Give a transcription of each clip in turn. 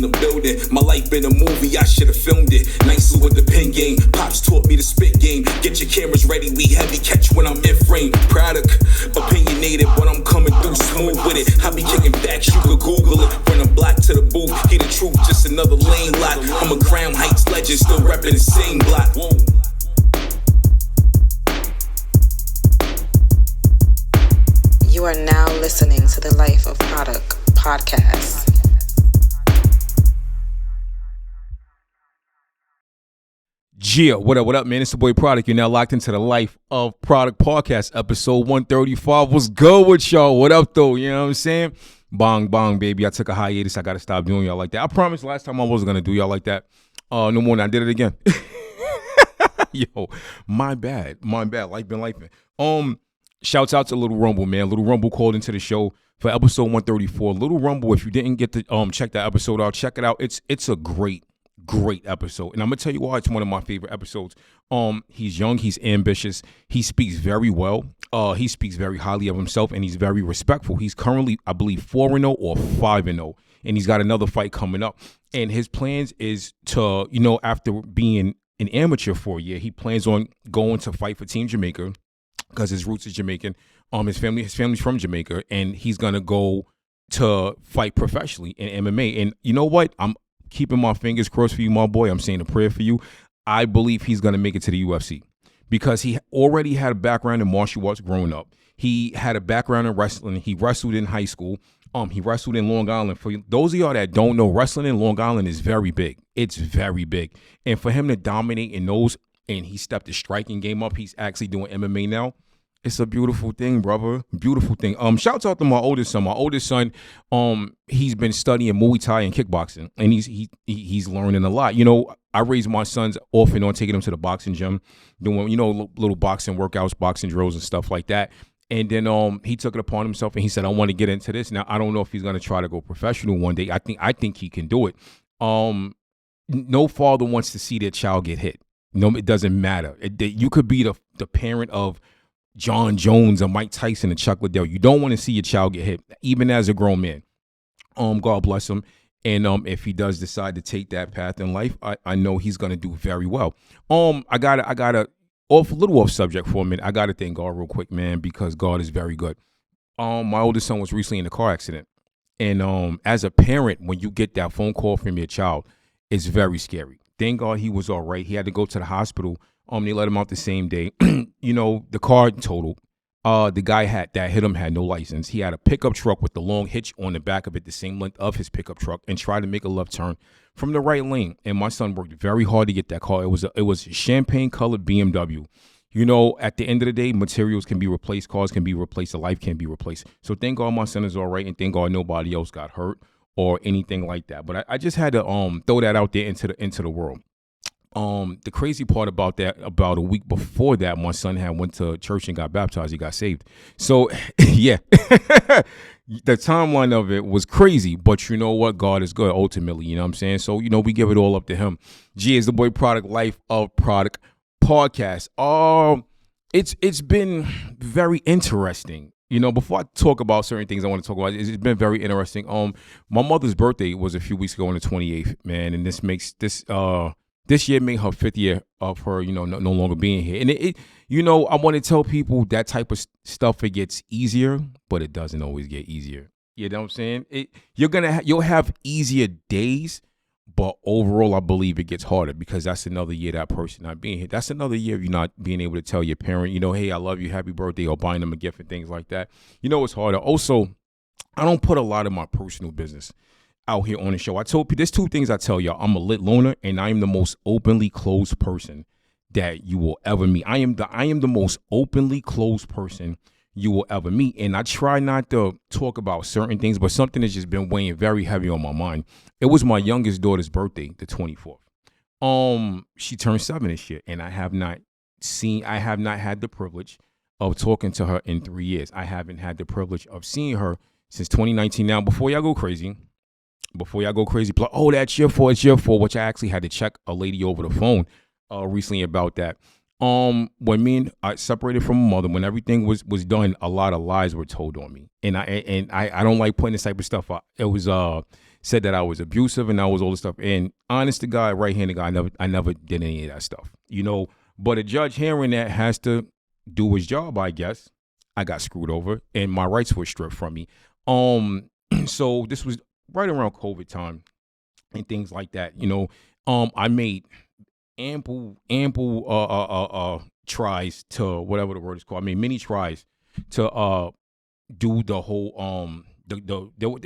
a building. My life been a movie, I should've filmed it. Nicely with the pen game, Pops taught me the spit game. Get your cameras ready, we heavy catch when I'm in frame. Product, opinionated, but I'm coming through smooth with it. I be kicking facts, you could Google it. Bring them black to the booth, hear the truth, just another lane lock. I'm a Crown Heights legend, still repping the same block. Whoa. You are now listening to the Life of Produk Podcast. Yeah, what up, man? It's the boy Produk. You're now locked into the Life of Produk Podcast, episode 135. What's good with y'all? What up, though? You know what I'm saying? Bong, baby. I took a hiatus. I got to stop doing y'all like that. I promised last time I wasn't going to do y'all like that. No more, and I did it again. Yo, my bad. Life been lifing. Shouts out to Little Rumble, man. Little Rumble called into the show for episode 134. Little Rumble, if you didn't get to check that episode out, check it out. It's a great episode. And I'm going to tell you why it's one of my favorite episodes. He's young, he's ambitious, he speaks very well. He speaks very highly of himself, and he's very respectful. He's currently, I believe, 4-0 or 5-0, and he's got another fight coming up. And his plans is to, after being an amateur for a year, he plans on going to fight for Team Jamaica, because his roots is Jamaican. His family's from Jamaica, and he's gonna go to fight professionally in MMA. And you know what? I'm keeping my fingers crossed for you, my boy. I'm saying a prayer for you. I believe he's gonna make it to the UFC because he already had a background in martial arts growing up. He had a background in wrestling. He wrestled in high school. He wrestled in Long Island. For those of y'all that don't know, wrestling in Long Island is very big. It's very big. And for him to dominate in those, and he stepped his striking game up. He's actually doing MMA now. It's a beautiful thing, brother. Beautiful thing. Shouts out to my oldest son. My oldest son, he's been studying Muay Thai and kickboxing, and he's learning a lot. I raised my sons off and on, taking them to the boxing gym, doing little boxing workouts, boxing drills, and stuff like that. And then he took it upon himself, and he said, "I want to get into this." Now I don't know if he's going to try to go professional one day. I think he can do it. No father wants to see their child get hit. No, it doesn't matter. You could be the parent of John Jones or Mike Tyson and Chuck Liddell. You don't want to see your child get hit, even as a grown man. God bless him. And if he does decide to take that path in life, I know he's gonna do very well. I gotta little off subject for a minute. I gotta thank God real quick, man, because God is very good. My oldest son was recently in a car accident, and as a parent, when you get that phone call from your child, it's very scary. Thank God he was all right. He had to go to the hospital. They let him out the same day. The car totaled. The guy that hit him had no license. He had a pickup truck with the long hitch on the back of it, the same length of his pickup truck, and tried to make a left turn from the right lane. And my son worked very hard to get that car. It was a champagne colored BMW. At the end of the day, materials can be replaced, cars can be replaced, a life can be replaced. So thank God my son is all right, and thank God nobody else got hurt or anything like that. But I just had to throw that out there into the world. The crazy part about that, about a week before that, my son had went to church and got baptized. He got saved. So, yeah, the timeline of it was crazy. But you know what? God is good, ultimately. You know what I'm saying? So, we give it all up to him. G is the boy Produk, Life of Produk Podcast. It's been very interesting. Before I talk about certain things I want to talk about, it's been very interesting. My mother's birthday was a few weeks ago on the 28th, man. And this year made her 5th year of her, no longer being here. And I want to tell people that type of stuff, it gets easier, but it doesn't always get easier. You know what I'm saying? You'll have easier days, but overall, I believe it gets harder because that's another year that person not being here. That's another year of you not being able to tell your parent, hey, I love you, happy birthday, or buying them a gift and things like that. It's harder. Also, I don't put a lot of my personal business out here on the show. I told you, there's two things I tell y'all. I'm a lit loner, and I am the most openly closed person that you will ever meet. I am the most openly closed person you will ever meet. And I try not to talk about certain things, but something has just been weighing very heavy on my mind. It was my youngest daughter's birthday, the 24th. She turned 7 this year, and I have not had the privilege of talking to her in 3 years. I haven't had the privilege of seeing her since 2019. Now, before y'all go crazy, oh, that's your fault, which I actually had to check a lady over the phone recently about that. When me and I separated from my mother, when everything was done, a lot of lies were told on me, and I don't like putting this type of stuff out. It was said that I was abusive and I was all this stuff. And honest to God, right-handed guy, I never did any of that stuff, But a judge hearing that has to do his job, I guess. I got screwed over and my rights were stripped from me. So this was right around COVID time and things like that. I made ample tries to, whatever the word is called. I made many tries to do the whole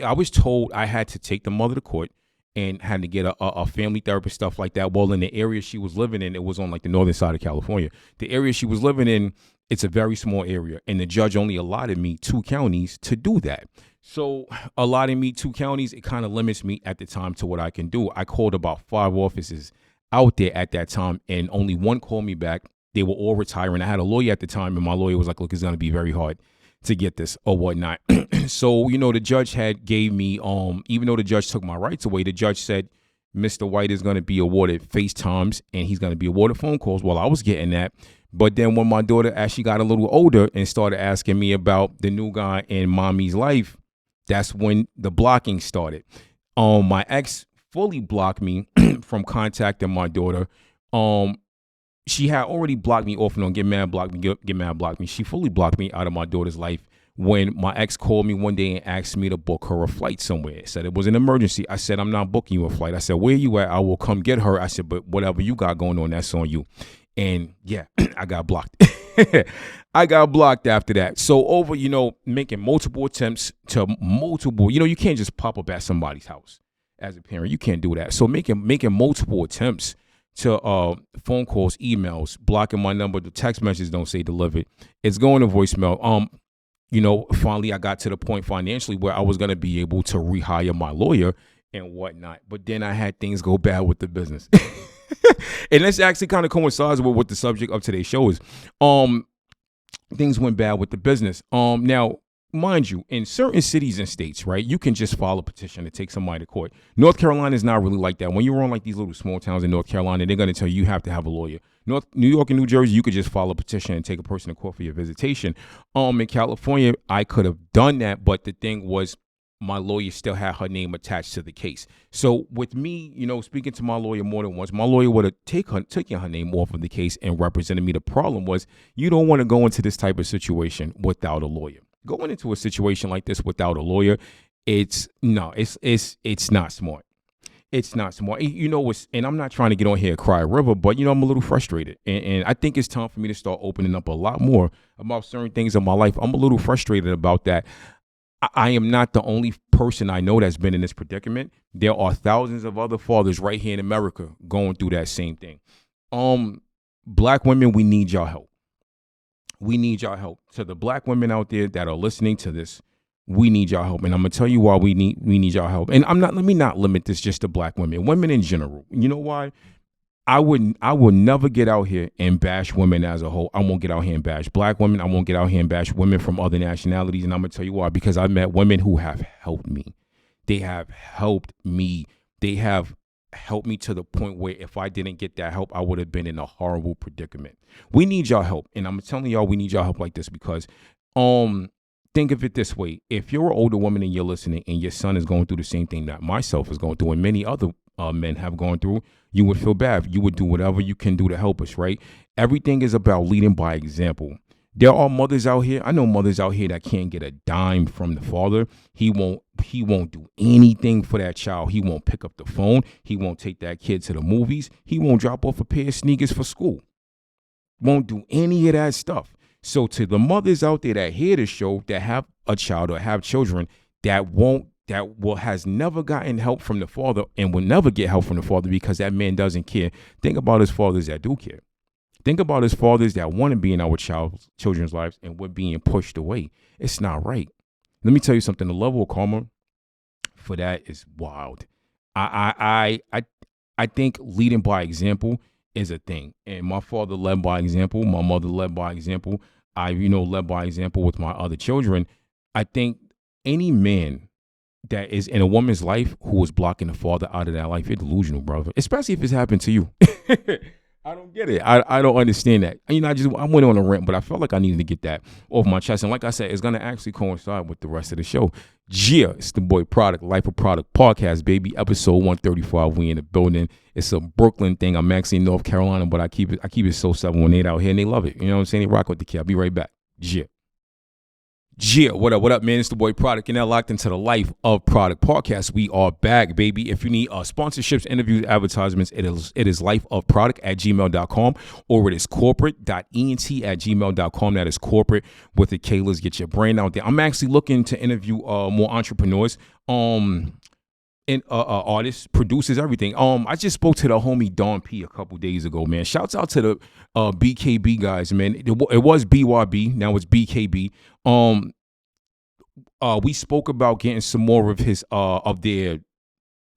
I was told I had to take the mother to court and had to get a family therapist, stuff like that. Well, in the area she was living in, it was on like the northern side of California. The area she was living in, it's a very small area, and the judge only allotted me 2 counties to do that. So allotting me 2 counties, it kind of limits me at the time to what I can do. I called about 5 offices out there at that time, and only one called me back. They were all retiring. I had a lawyer at the time, and my lawyer was like, look, it's going to be very hard to get this or whatnot. So, the judge gave me, even though the judge took my rights away, the judge said, Mr. White is going to be awarded FaceTimes and he's going to be awarded phone calls. Well, I was getting that. But then when my daughter actually got a little older and started asking me about the new guy in mommy's life, that's when the blocking started. My ex fully blocked me from contacting my daughter. She had already blocked me off and on, get mad, block me. She fully blocked me out of my daughter's life when my ex called me one day and asked me to book her a flight somewhere. Said it was an emergency. I said, I'm not booking you a flight. I said, where you at? I will come get her. I said, but whatever you got going on, that's on you. And yeah, I got blocked. I got blocked after that. So over, making multiple attempts to multiple, you can't just pop up at somebody's house as a parent. You can't do that. So making multiple attempts to phone calls, emails, blocking my number, the text messages don't say delivered. It's going to voicemail. Finally I got to the point financially where I was going to be able to rehire my lawyer and whatnot. But then I had things go bad with the business. And this actually kind of coincides with what the subject of today's show is. Things went bad with the business. Now, mind you, in certain cities and states, right, you can just file a petition to take somebody to court. North Carolina is not really like that. When you're on like these little small towns in North Carolina, they're going to tell you have to have a lawyer. New York and New Jersey, you could just file a petition and take a person to court for your visitation. In California, I could have done that, but the thing was, my lawyer still had her name attached to the case. So with me, speaking to my lawyer more than once, my lawyer would have taken her name off of the case and represented me. The problem was, you don't want to go into this type of situation without a lawyer. Going into a situation like this without a lawyer, it's not smart. It's not smart. And I'm not trying to get on here and cry a river, but I'm a little frustrated. And I think it's time for me to start opening up a lot more about certain things in my life. I'm a little frustrated about that. I am not the only person I know that's been in this predicament. There are thousands of other fathers right here in America going through that same thing. Black women, we need y'all help. We need y'all help. To the black women out there that are listening to this, we need y'all help. And I'm gonna tell you why we need y'all help. And let me not limit this just to black women. Women in general. You know why? I would never get out here and bash women as a whole. I won't get out here and bash black women. I won't get out here and bash women from other nationalities. And I'm going to tell you why. Because I've met women who have helped me. They have helped me. They have helped me to the point where if I didn't get that help, I would have been in a horrible predicament. We need y'all help. And I'm telling y'all, we need y'all help like this because think of it this way. If you're an older woman and you're listening and your son is going through the same thing that myself is going through and many other men have gone through, you would feel bad. You would do whatever you can do to help us, right? Everything is about leading by example. There are mothers out here. I know mothers out here that can't get a dime from the father. He won't do anything for that child. He won't pick up the phone. He won't take that kid to the movies. He won't drop off a pair of sneakers for school. Won't do any of that stuff. So to the mothers out there that hear the show, that have a child or have children has never gotten help from the father and will never get help from the father because that man doesn't care. Think about his fathers that do care. Think about his fathers that want to be in our children's lives and we're being pushed away. It's not right. Let me tell you something. The level of karma for that is wild. I think leading by example is a thing. And my father led by example. My mother led by example. I, led by example with my other children. I think any man that is in a woman's life who is blocking the father out of that life, it's delusional, brother. Especially if it's happened to you. I don't get it. I don't understand that. You know, I went on a rant, but I felt like I needed to get that off my chest. And like I said, it's gonna actually coincide with the rest of the show. Yeah, it's the boy Product, Life of Produk Podcast, baby. Episode 135. We in the building. It's a Brooklyn thing. I'm actually in North Carolina, but I keep it so 718 out here, and they love it. You know what I'm saying? They rock with the kid. I'll be right back. Yeah. Yeah, what up, man? It's the boy Product. You're now locked into the Life of Produk Podcast. We are back, baby. If you need sponsorships, interviews, advertisements, it is lifeofproduct@gmail.com, or it is Korporate.Ent@gmail.com. That is corporate with the K. Let's get your brand out there. I'm actually looking to interview more entrepreneurs, and artists, producers, everything. I just spoke to the homie Don P a couple days ago, man. Shouts out to the BKB guys, man. It was BYB, now it's BKB. We spoke about getting some more of his of their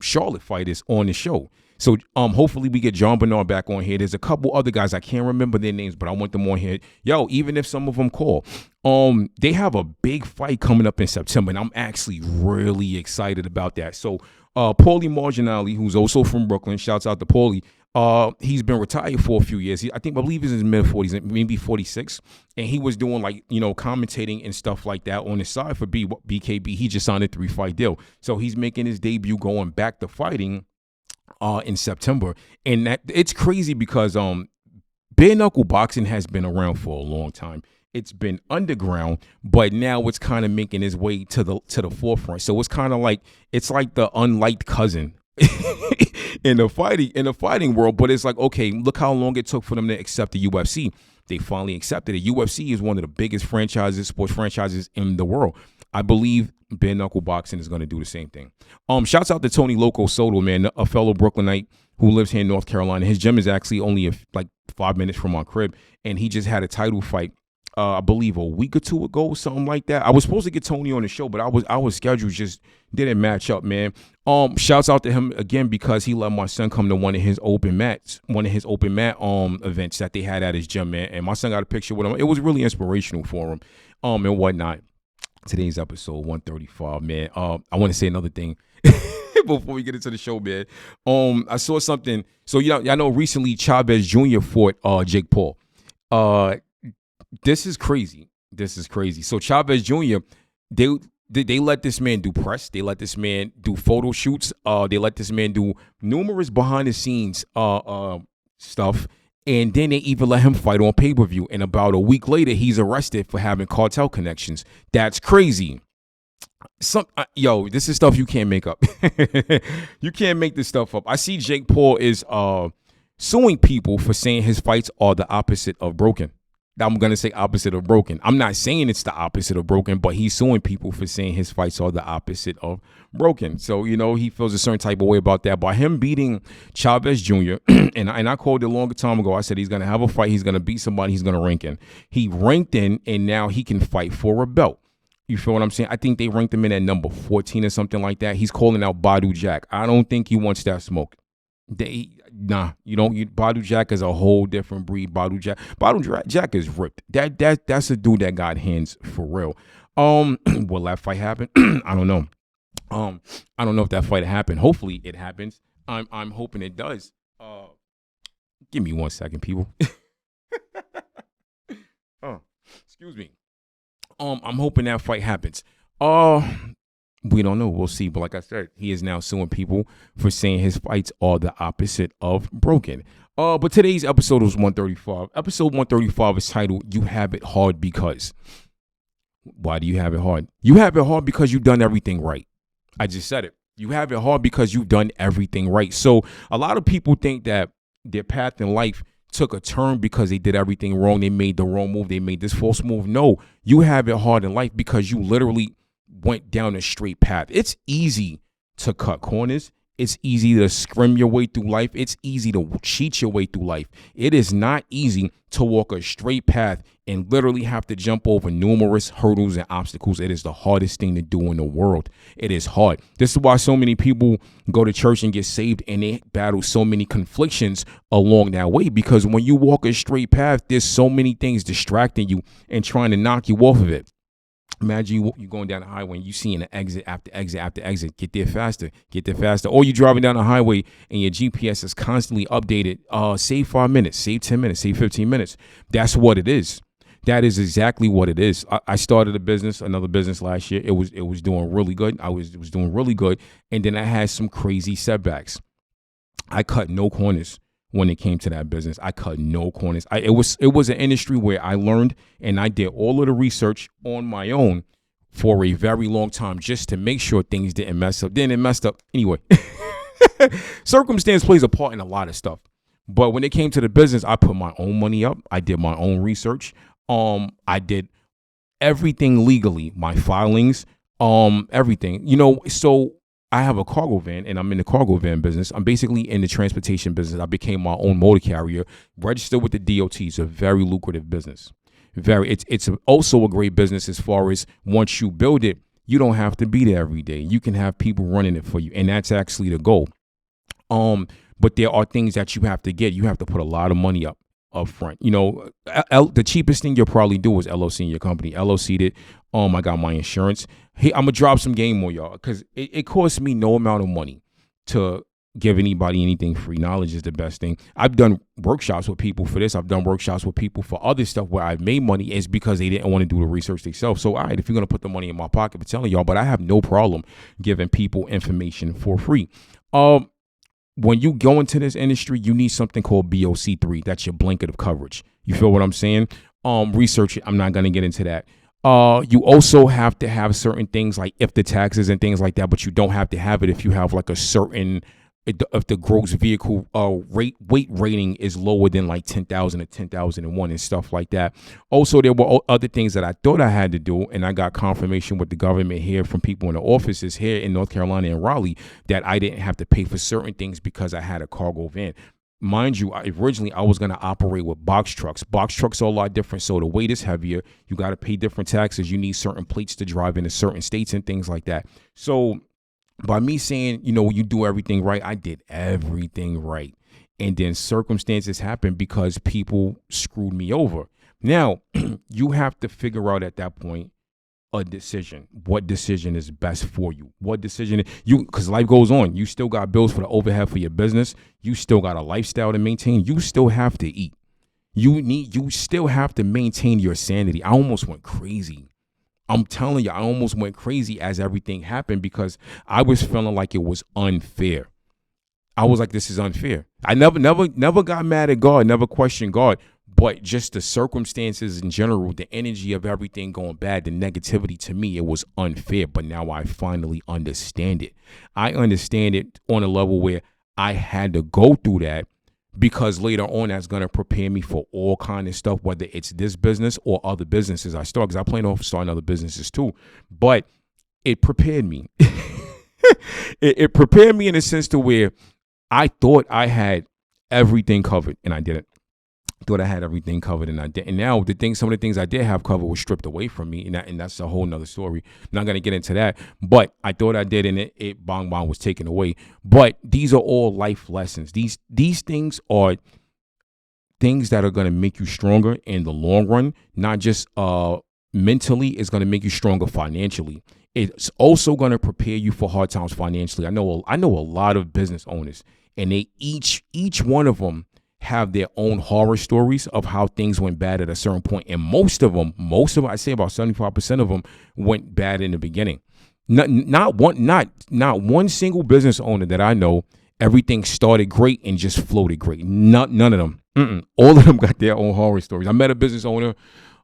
Charlotte fighters on the show. So hopefully we get John Bernard back on here. There's a couple other guys, I can't remember their names, but I want them on here. Yo, even if some of them call, they have a big fight coming up in September, and I'm actually really excited about that. So Paulie Marginale, who's also from Brooklyn, shouts out to Paulie. He's been retired for a few years. I believe he's in his mid-40s, maybe 46. And he was doing commentating and stuff like that on the side for BKB. He just signed a 3-fight deal. So he's making his debut going back to fighting in September. And that it's crazy because bare knuckle boxing has been around for a long time. It's been underground, but now it's kind of making its way to the forefront. So it's kind of like the unliked cousin in the fighting world. But it's like, okay, look how long it took for them to accept the UFC. They finally accepted it. UFC is one of the biggest sports franchises in the world. I believe bare knuckle boxing is going to do the same thing. Shouts out to Tony Loco Soto, man, a fellow Brooklynite who lives here in North Carolina. His gym is actually only 5 minutes from our crib, and he just had a title fight. I believe a week or two ago, something like that. I was supposed to get Tony on the show, but our schedule just didn't match up, man. Shouts out to him again because he let my son come to one of his open mat events that they had at his gym, man. And my son got a picture with him. It was really inspirational for him, and whatnot. Today's episode 135, man. I want to say another thing before we get into the show, man. I saw something. So y'all know recently Chavez Jr. fought Jake Paul. This is crazy. So Chavez Jr., they let this man do press. They let this man do photo shoots. They let this man do numerous behind the scenes stuff. And then they even let him fight on pay-per-view. And about a week later, he's arrested for having cartel connections. That's crazy. This is stuff you can't make up. You can't make this stuff up. I see Jake Paul is suing people for saying his fights are the opposite of broken. I'm going to say opposite of broken. I'm not saying it's the opposite of broken, but he's suing people for saying his fights are the opposite of broken. So, he feels a certain type of way about that. By him beating Chavez Jr., and I called it a longer time ago, I said he's going to have a fight, he's going to beat somebody, he's going to rank in. He ranked in, and now he can fight for a belt. You feel what I'm saying? I think they ranked him in at number 14 or something like that. He's calling out Badu Jack. I don't think he wants that smoke. You don't. Badu Jack is a whole different breed. Badu Jack is ripped. That's a dude that got hands for real. Will that fight happen? I don't know. I don't know if that fight happened. Hopefully it happens. I'm hoping it does. Give me 1 second, people. Excuse me. I'm hoping that fight happens. We don't know. We'll see. But like I said, he is now suing people for saying his fights are the opposite of broken. But today's episode was 135. Episode 135 is titled, You Have It Hard Because. Why do you have it hard? You have it hard because you've done everything right. I just said it. You have it hard because you've done everything right. So a lot of people think that their path in life took a turn because they did everything wrong. They made the wrong move. They made this false move. No, you have it hard in life because you literally went down a straight path. It's easy to cut corners. It's easy to scrim your way through life. It's easy to cheat your way through life. It is not easy to walk a straight path and literally have to jump over numerous hurdles and obstacles. It is the hardest thing to do in the world. It is hard. This is why so many people go to church and get saved, and they battle so many conflictions along that way, because when you walk a straight path, there's so many things distracting you and trying to knock you off of it. Imagine you going down the highway and you seeing an exit after exit after exit. Get there faster. Or you driving down the highway and your GPS is constantly updated. Save 5 minutes, save 10 minutes, save 15 minutes. That's what it is. That is exactly what it is. I started another business last year. It was doing really good. It was doing really good. And then I had some crazy setbacks. I cut no corners when it came to that business. I cut no corners. It was an industry where I learned and I did all of the research on my own for a very long time just to make sure things didn't mess up. Then it messed up anyway. Circumstance plays a part in a lot of stuff. But when it came to the business, I put my own money up. I did my own research. I did everything legally, my filings, everything. So I have a cargo van and I'm in the cargo van business. I'm basically in the transportation business. I became my own motor carrier, registered with the DOT. It's a very lucrative business. It's also a great business as far as once you build it, you don't have to be there every day. You can have people running it for you. And that's actually the goal. But there are things that you have to get. You have to put a lot of money up front. The cheapest thing you'll probably do is LLC in your company. LLC'd it. I got my insurance. Hey, I'm gonna drop some game on y'all because it costs me no amount of money to give anybody anything free. Knowledge is the best thing. I've done workshops with people for this. I've done workshops with people for other stuff where I've made money is because they didn't want to do the research themselves. So, all right, if you're going to put the money in my pocket for telling y'all, but I have no problem giving people information for free. When you go into this industry, you need something called BOC3. That's your blanket of coverage. You feel what I'm saying? Research it. I'm not going to get into that. You also have to have certain things like if the taxes and things like that, but you don't have to have it if you have like a certain, if the gross vehicle weight rating is lower than like 10,000 or 10,001 and stuff like that. Also, there were other things that I thought I had to do, and I got confirmation with the government here from people in the offices here in North Carolina and Raleigh that I didn't have to pay for certain things because I had a cargo van. Mind you, originally I was going to operate with box trucks. Box trucks are a lot different, so the weight is heavier. You got to pay different taxes. You need certain plates to drive into certain states and things like that. So by me saying, you do everything right, I did everything right. And then circumstances happened because people screwed me over. Now, you have to figure out at that point a decision. What decision is best for you? What decision because life goes on. You still got bills for the overhead for your business. You still got a lifestyle to maintain. You still have to eat. You still have to maintain your sanity. I almost went crazy. I'm telling you, I almost went crazy as everything happened because I was feeling like it was unfair. I was like, this is unfair. I never got mad at God, never questioned God. But just the circumstances in general, the energy of everything going bad, the negativity, to me, it was unfair. But now I finally understand it. I understand it on a level where I had to go through that because later on that's going to prepare me for all kind of stuff, whether it's this business or other businesses I start, because I plan on starting other businesses too. But it prepared me. It prepared me in a sense to where I thought I had everything covered and I didn't. Thought I had everything covered and I did. And now some of the things I did have covered were stripped away from me, and that's a whole nother story. I'm not gonna get into that. But I thought I did, and it bong was taken away. But these are all life lessons. These things are things that are gonna make you stronger in the long run, not just mentally. It's gonna make you stronger financially. It's also gonna prepare you for hard times financially. I know a lot of business owners, and they each one of them have their own horror stories of how things went bad at a certain point. And most of them, I say about 75% of them went bad in the beginning. Not one single business owner that I know, everything started great and just floated great. None of them. All of them got their own horror stories. I met a business owner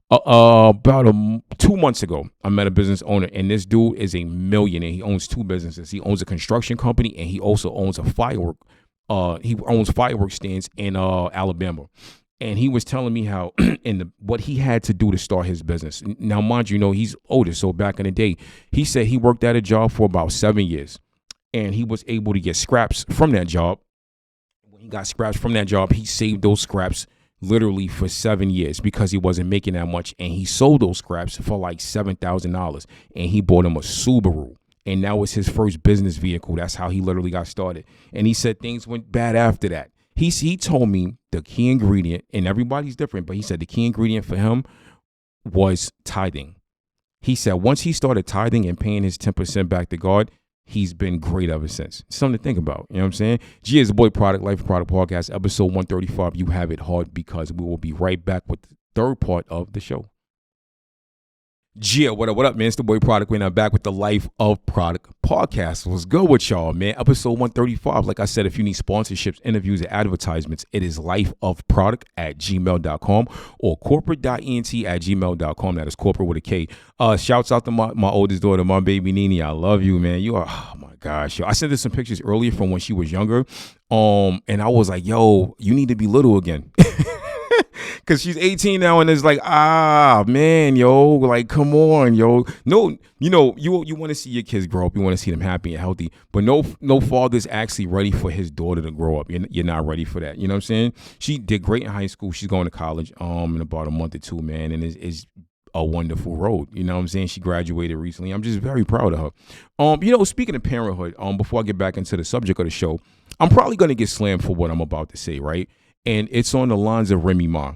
about 2 months ago. I met a business owner, and this dude is a millionaire. He owns 2 businesses. He owns a construction company, and he also owns a he owns fireworks stands in Alabama. And he was telling me how what he had to do to start his business. Now, mind you, he's older. So back in the day, he said he worked at a job for about 7 years, and he was able to get scraps from that job. When he got scraps from that job, he saved those scraps literally for 7 years because he wasn't making that much. And he sold those scraps for like $7,000, and he bought him a Subaru. And that was his first business vehicle. That's how he literally got started. And he said things went bad after that. He told me the key ingredient, and everybody's different, but he said the key ingredient for him was tithing. He said once he started tithing and paying his 10% back to God, he's been great ever since. Something to think about. You know what I'm saying? G is the boy product, Life of Produk Podcast, episode 135. You have it hard because we will be right back with the third part of the show. Yeah, what up, man? It's the boy Product. We're now back with the Life of Produk Podcast. What's good with y'all, man? Episode 135. Like I said, if you need sponsorships, interviews, and advertisements, it is lifeofproduct@gmail.com or Korporate.Ent @gmail.com. That is corporate with a K. Shouts out to my oldest daughter, my baby Nini. I love you, man. You are, oh my gosh. Yo. I sent her some pictures earlier from when she was younger. And I was like, yo, you need to be little again. Cause she's 18 now and it's like, man, yo, like, come on, yo. No, you want to see your kids grow up. You want to see them happy and healthy, but no father's actually ready for his daughter to grow up. You're not ready for that. You know what I'm saying? She did great in high school. She's going to college, in about a month or two, man. And it's a wonderful road. You know what I'm saying? She graduated recently. I'm just very proud of her. Speaking of parenthood, before I get back into the subject of the show, I'm probably going to get slammed for what I'm about to say, right? And it's on the lines of Remy Ma.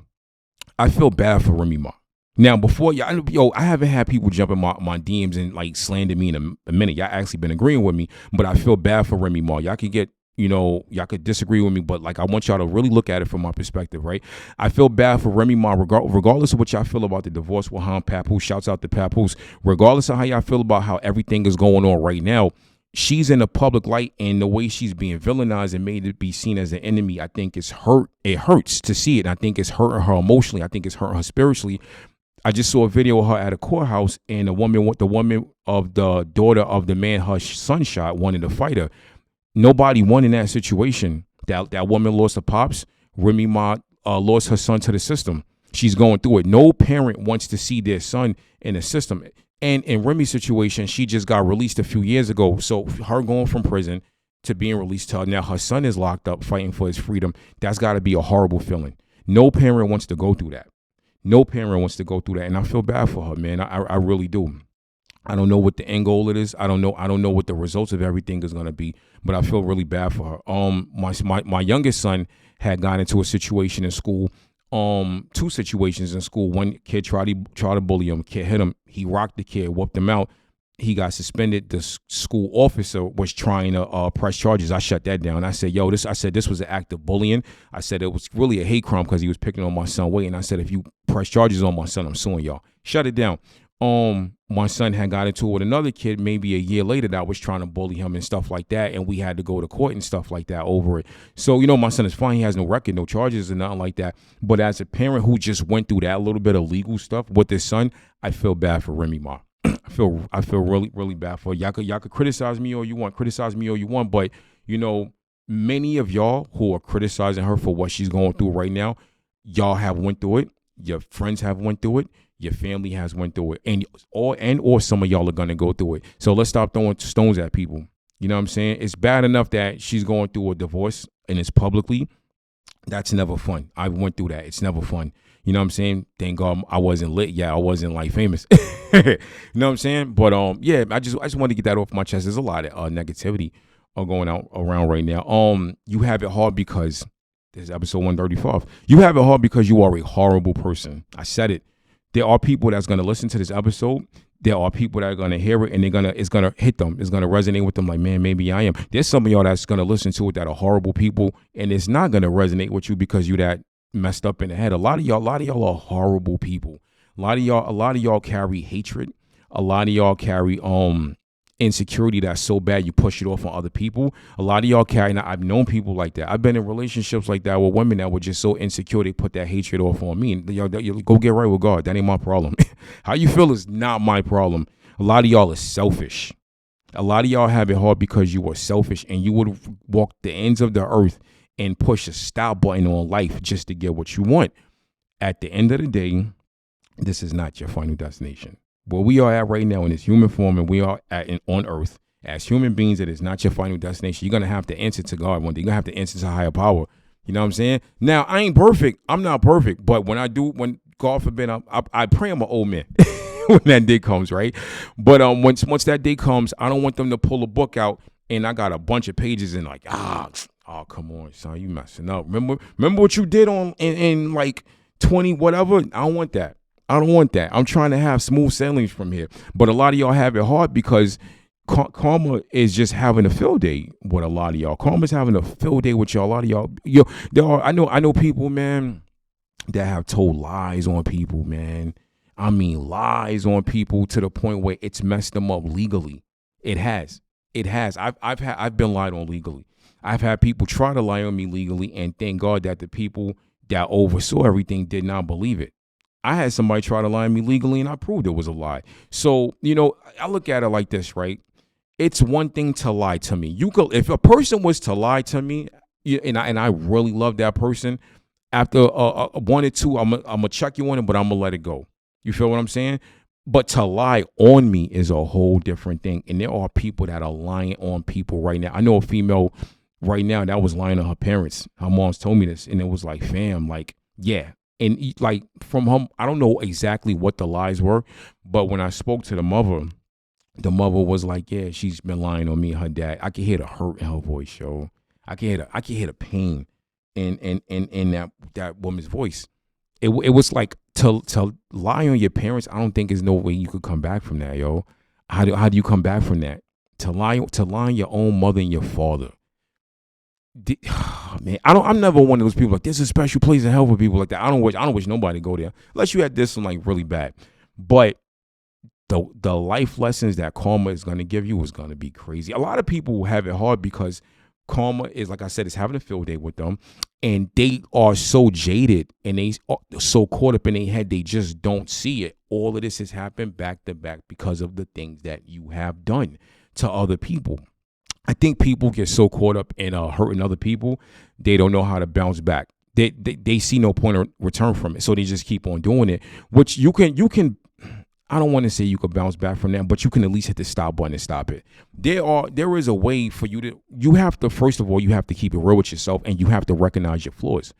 I feel bad for Remy Ma. Now, before I haven't had people jump in my DMs and like slander me in a minute. Y'all actually been agreeing with me, but I feel bad for Remy Ma. Y'all could y'all could disagree with me, but like I want y'all to really look at it from my perspective, right? I feel bad for Remy Ma, regardless of what y'all feel about the divorce with her and Papoose. Shouts out to Papoose. Regardless of how y'all feel about how everything is going on right now, she's in the public light, and the way she's being villainized and made to be seen as an enemy, I think it's hurt. It hurts to see it. I think it's hurting her emotionally. I think it's hurting her spiritually. I just saw a video of her at a courthouse, and the woman of the daughter of the man her son shot wanted to fight her. Nobody won in that situation. That woman lost her pops. Remy Ma lost her son to the system. She's going through it. No parent wants to see their son in the system. And in Remy's situation, she just got released a few years ago. So her going from prison to being released to her, now her son is locked up fighting for his freedom. That's got to be a horrible feeling. No parent wants to go through that. No parent wants to go through that. And I feel bad for her, man. I really do. I don't know what the end goal it is. I don't know what the results of everything is going to be, but I feel really bad for her. My youngest son had got into a situation in school. Two situations in school. One kid tried to bully him. Kid hit him. He rocked the kid, whooped him out. He got suspended. The school officer was trying to press charges. I shut that down. I said, this was an act of bullying. I said it was really a hate crime because he was picking on my son Wade. And I said, if you press charges on my son, I'm suing y'all. Shut it down. My son had got into it with another kid maybe a year later that was trying to bully him and stuff like that, and we had to go to court and stuff like that over it. So, my son is fine. He has no record, no charges and nothing like that. But as a parent who just went through that little bit of legal stuff with his son, I feel bad for Remy Ma. I feel really, really bad for her. Y'all could criticize me all you want, but many of y'all who are criticizing her for what she's going through right now, y'all have went through it. Your friends have went through it. Your family has went through it, or some of y'all are gonna go through it. So let's stop throwing stones at people. You know what I'm saying? It's bad enough that she's going through a divorce and it's publicly. That's never fun. I went through that. It's never fun. You know what I'm saying? Thank God I wasn't lit. Yeah, I wasn't like famous. You know what I'm saying? But I just wanted to get that off my chest. There's a lot of negativity going out around right now. You have it hard because this is episode 135. You have it hard because you are a horrible person. I said it. There are people that's going to listen to this episode. There are people that are going to hear it, and it's going to hit them. It's going to resonate with them like, man, maybe I am. There's some of y'all that's going to listen to it that are horrible people, and it's not going to resonate with you because you that messed up in the head. A lot of y'all are horrible people. A lot of y'all carry hatred. A lot of y'all carry insecurity that's so bad you push it off on other people. A lot of y'all carry. Now, I've known people like that. I've been in relationships like that with women that were just so insecure they put that hatred off on me. And y'all go get right with God. That ain't my problem. How you feel is not my problem. A lot of y'all are selfish. A lot of y'all have it hard because you are selfish, and you would walk the ends of the earth and push a stop button on life just to get what you want. At the end of the day, this is not your final destination. Where we are at right now in this human form, and we are on earth as human beings, it is not your final destination. You're going to have to answer to God one day. You're going to have to answer to higher power. You know what I'm saying? Now, I ain't perfect. I'm not perfect. But when God forbid, I pray I'm an old man when that day comes, right? But once that day comes, I don't want them to pull a book out and I got a bunch of pages and like, oh, come on, son, you messing up. Remember what you did in like 20 whatever? I don't want that. I don't want that. I'm trying to have smooth sailings from here. But a lot of y'all have it hard because karma is just having a field day with a lot of y'all. Karma's having a field day with y'all. A lot of y'all, I know people, man, that have told lies on people, man. I mean, lies on people to the point where it's messed them up legally. It has. I've been lied on legally. I've had people try to lie on me legally, and thank God that the people that oversaw everything did not believe it. I had somebody try to lie on me legally, and I proved it was a lie. So, I look at it like this, right? It's one thing to lie to me. If a person was to lie to me, and I really love that person, after 1 or 2, I'm gonna check you on it, but I'm gonna let it go. You feel what I'm saying? But to lie on me is a whole different thing. And there are people that are lying on people right now. I know a female right now that was lying on her parents. Her mom's told me this, and it was like, fam, like, yeah. And like from her, I don't know exactly what the lies were, but when I spoke to the mother was like, yeah, she's been lying on me and her dad. I can hear the hurt in her voice, yo. I can hear the pain in that woman's voice. It was like to lie on your parents. I don't think there's no way you could come back from that, yo. How do you come back from that? To lie on your own mother and your father. Man, I'm never one of those people like, there's a special place in hell for people like that. I don't wish nobody go there unless you had this one like really bad. But the life lessons that karma is going to give you is going to be crazy. A lot of people have it hard because karma is, like I said, it's having a field day with them, and they are so jaded and they are so caught up in their head they just don't see it. All of this has happened back to back because of the things that you have done to other people. I think people get so caught up in hurting other people, they don't know how to bounce back. They see no point of return from it, so they just keep on doing it. Which you can. I don't want to say you could bounce back from that, but you can at least hit the stop button and stop it. There is a way for you to. You have to, first of all, you have to keep it real with yourself, and you have to recognize your flaws.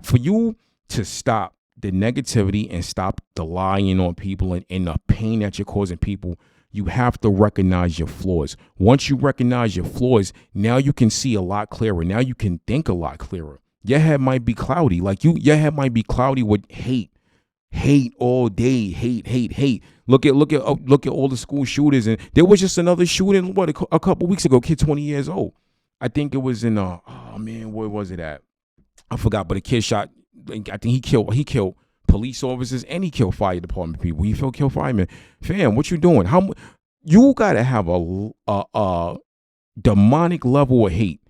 For you to stop the negativity and stop the lying on people and the pain that you're causing people. You have to recognize your flaws. Once you recognize your flaws, now you can see a lot clearer. Now you can think a lot clearer. Your head might be cloudy. Your head might be cloudy with hate all day. Hate. Look at all the school shooters. And there was just another shooting, a couple weeks ago, kid 20 years old. I think it was in, where was it at? I forgot, but a kid shot, I think he killed police officers, and he killed fire department people. He killed firemen. Fam, what you doing? You gotta have a demonic level of hate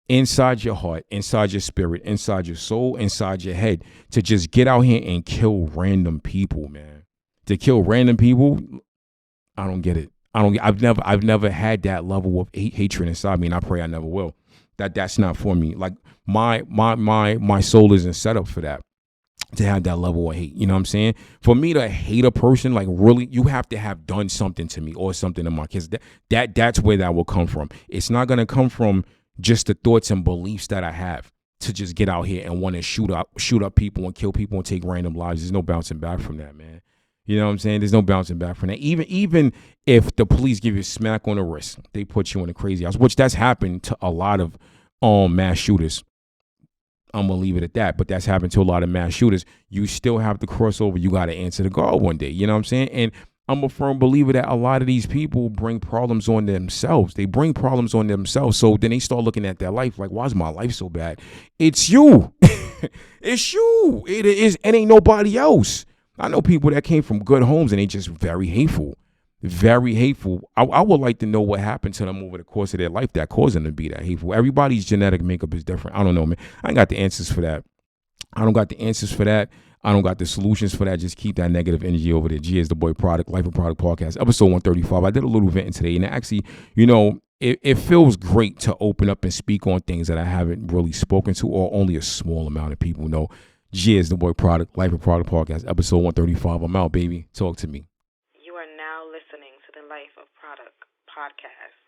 inside your heart, inside your spirit, inside your soul, inside your head to just get out here and kill random people, man. To kill random people, I don't get it. I've never had that level of hatred inside me, and I pray I never will. That's not for me. Like my soul isn't set up for that. To have that level of hate, you know what I'm saying? For me to hate a person, like really, you have to have done something to me or something to my kids. That's where that will come from. It's not gonna come from just the thoughts and beliefs that I have to just get out here and want to shoot up people and kill people and take random lives. There's no bouncing back from that, man. You know what I'm saying? There's no bouncing back from that. Even if the police give you a smack on the wrist, they put you in a crazy house, which that's happened to a lot of mass shooters. I'm going to leave it at that. But that's happened to a lot of mass shooters. You still have to cross over. You got to answer the guard one day. You know what I'm saying? And I'm a firm believer that a lot of these people bring problems on themselves. They bring problems on themselves. So then they start looking at their life like, why is my life so bad? It's you. It's you. It ain't nobody else. I know people that came from good homes and they just very hateful. Very hateful. I would like to know what happened to them over the course of their life that caused them to be that hateful. Everybody's genetic makeup is different. I don't know, man. I ain't got the answers for that. I don't got the solutions for that. Just keep that negative energy over there. G is the boy product, Life of Produk Podcast, episode 135. I did a little venting today, and actually, it feels great to open up and speak on things that I haven't really spoken to or only a small amount of people know. G is the boy product, Life of Produk Podcast, episode 135. I'm out, baby. Talk to me. You are now listening to the Life of Produk Podcast.